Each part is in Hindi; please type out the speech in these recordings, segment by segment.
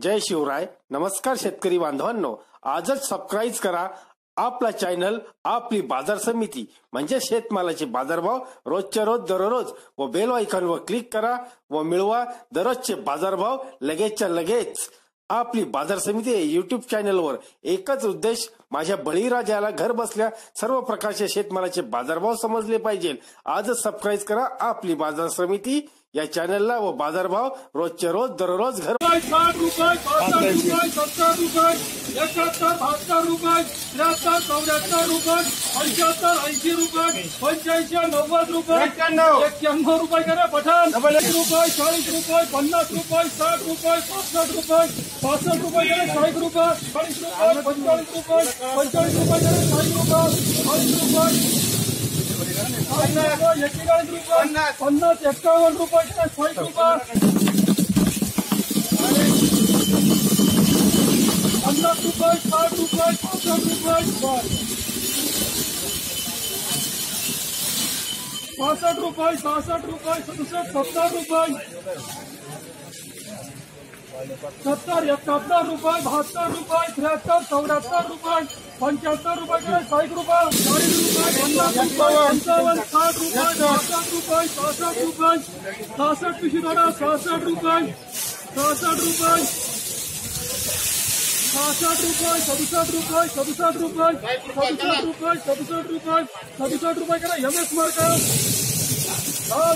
जय शिवराय. नमस्कार शेतकरी बांधवांनो, आजच सबस्क्राईब करा आपला चॅनल आपली बाजार समिती म्हणजे शेतमालाचे बाजारभाव रोजच्या रोज दररोज व बेल आयकॉनवर क्लिक करा व मिळवा दररोजचे बाजारभाव लगेचच्या लगेच. आपली बाजार समिती युट्यूब चॅनलवर एकच उद्देश, माझ्या बळीराजाला घर बसल्या सर्व प्रकारचे शेतमालाचे बाजारभाव समजले पाहिजे. आजच सबस्क्राईब करा आपली बाजार समिती या चॅनलला व बाजारभाव रोजच्या रोज दररोज घर. 60 रुपये, 65 रुपये, 70 रुपये, 71, 72 रुपये, 73, 74 रुपये, 75, 80 रुपये, 85, 90 रुपये, 91 रुपये करा पठाण. 1 रुपये, 40 रुपये, 50 रुपये, 60 रुपये, 65 रुपये, 65 रुपये करा 60 रुपये, 40 रुपये, 45 रुपये, 45 रुपये करा 60 रुपये, 40 रुपये, 41 रुपये, 50, 51 रुपये, 60 रुपये, 50 रुपये, 60 रुपये, 65 रुपये, 65 रुपये, 66 रुपये, 67, 70 रुपये, 70, 71 रुपये, 72 रुपये, 73, 74 रुपये, 75 रुपये करा 60 रुपये, 40 रुपये, 50 रुपये, 55, 60 रुपये, 67 रुपये, 66 रुपये, 66 पिशवी काढा 66 रुपये, 66 रुपये, 66 रुपये, 67 रुपये, 67 रुपये, 67 रुपये, 67 रुपये, 67 रुपये करा MS मार्का.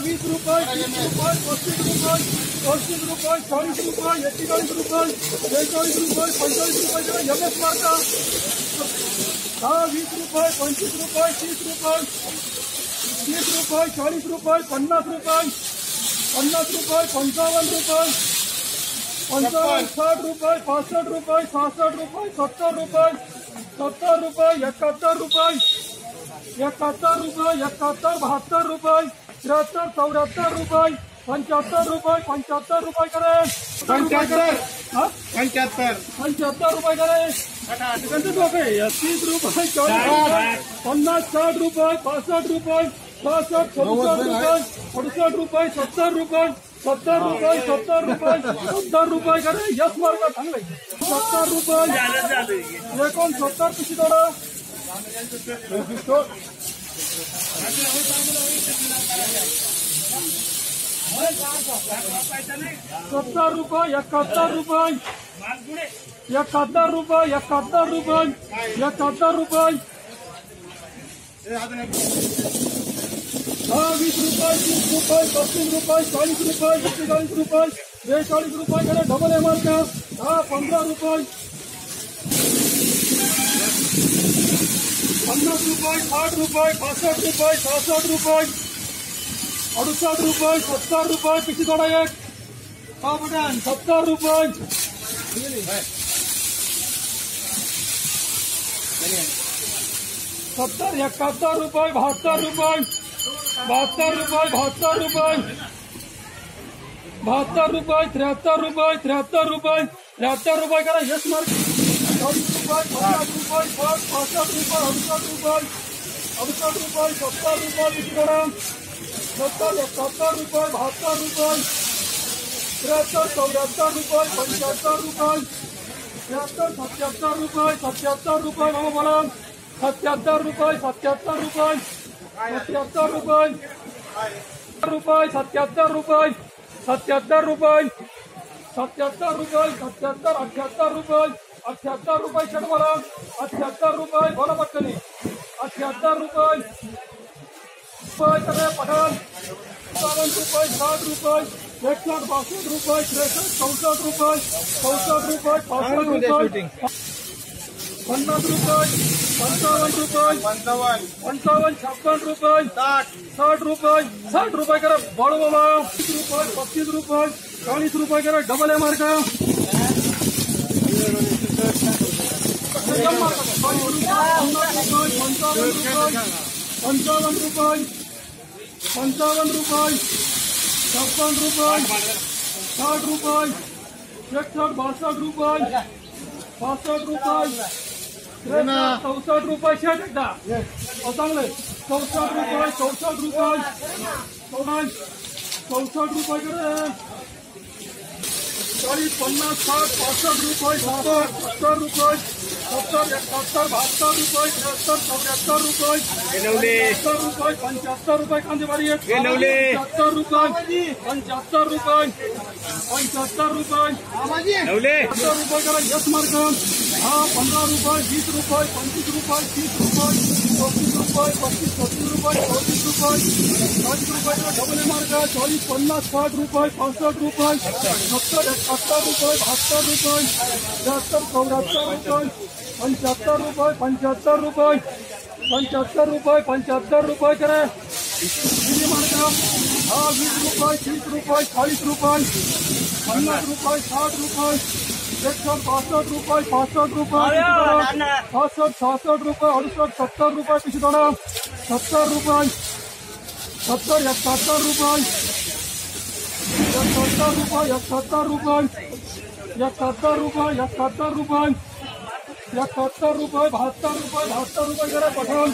20 रुपये, 30 रुपये, 35 रुपये, 35 रुपये, 40 रुपये, 41 रुपये, 42 रुपये, 45 रुपये करा MS मार्का. 20 रुपये, 25 रुपये, 30 रुपये, 30 रुपये, 40 रुपये, 50 रुपये, 50 रुपये, 55 रुपये, 55, 60 रुपये, 65 रुपये, 66 रुपये, 70 रुपये, 70 रुपये, 71 रुपये, 71 रुपये, 71, 72 रुपये, 73, 74 रुपये, 75 रुपये, 75 रुपये करे 75, 75 रुपये करे 30 रुपये, 40 रुपये, 50, 60 रुपये, 65 रुपये, 66, 67 रुपये, 68 रुपये, 70 रुपये, 70 रुपये, 70 रुपये, 70 रुपये करे यस मार्ग चांगले 70 रुपये 69 पिशवी थोडा 70 रुपये 71 रुपये 71 रुपये 71 रुपये 71 रुपये 20 रुपये 30 रुपये 35 रुपये 40 रुपये 41 रुपये 42 रुपये करे डबल MR का 15 रुपये 50 रुपये 60 रुपये 65 रुपये 66 रुपये 68 रुपये 70 रुपये पिछली थोड़ा एक 70 रुपये 70, 71 रुपये 72 रुपये 72 रुपये 72 रुपये 72 रुपये 73 रुपये 73 रुपये 73 रुपये करा यस मार्क 40 रुपये 50 रुपये 65 रुपये 68 रुपये 68 रुपये 70 रुपये पिछली थोड़ा 70, 71 रुपये 72 रुपये 73, 74 रुपये 75 रुपये 73, 77 रुपये 77 रुपये मामा बोला 77 रुपये 77 रुपये 77 रुपये 77 रुपये 77 रुपये 77 रुपये 77, 78 रुपये 78 रुपये छट बोला 78 रुपये बोला पटकनी 78 रुपये पठाण 57 रुपये 60 रुपये 61, 62 रुपये 63, 64 रुपये 64 रुपये 65 रुपये 50 रुपये 55 रुपये 55, 56 रुपये 60 रुपये 60 रुपये करा बड़ बोला 30 रुपये 35 रुपये 40 रुपये करा डबल MR का 55 रुपये 55 रुपये 56 रुपये 60 रुपये 61, 62 रुपये 65 रुपये 64 रुपये शेट एकदा चांगले 64 रुपये 64 रुपये 64 रुपये करे 40, 50, 60, 65 रुपये, 70 रुपये, 70, 71, 72 रुपये, 73, 74 रुपये, 70 रुपये, 75 रुपये कांदे बारी आहेत. 75 रुपये, 75 रुपये, 75 रुपये, 70 रुपये करा यस मार्ग. हा 15 रुपये, 20 रुपये, 25 रुपये, 30 रुपये, 35 रुपये, 35, 30 रुपये, 34 रुपये, 40 रुपये करा डबल मार्ग. 40, 50, 60 रुपये, 65 रुपये, 70, 71 रुपये, 72 रुपये, 73, 74 रुपये, 75 रुपये, 75 रुपये, 75 रुपये, 75 रुपये करा किती मार्ग. हा 20 रुपये, 30 रुपये, 40 रुपये, 50 रुपये, 60 रुपये, 61, 62 रुपये, 65 रुपये, 65, 66 रुपये, 68, 70 रुपये पिशवी तोडा. 70 रुपये, 70, 71 रुपये, 71 रुपये, 71 रुपये, 71 रुपये, 71 रुपये, 71 रुपये, 72 रुपये, 72 रुपये करा पठाण.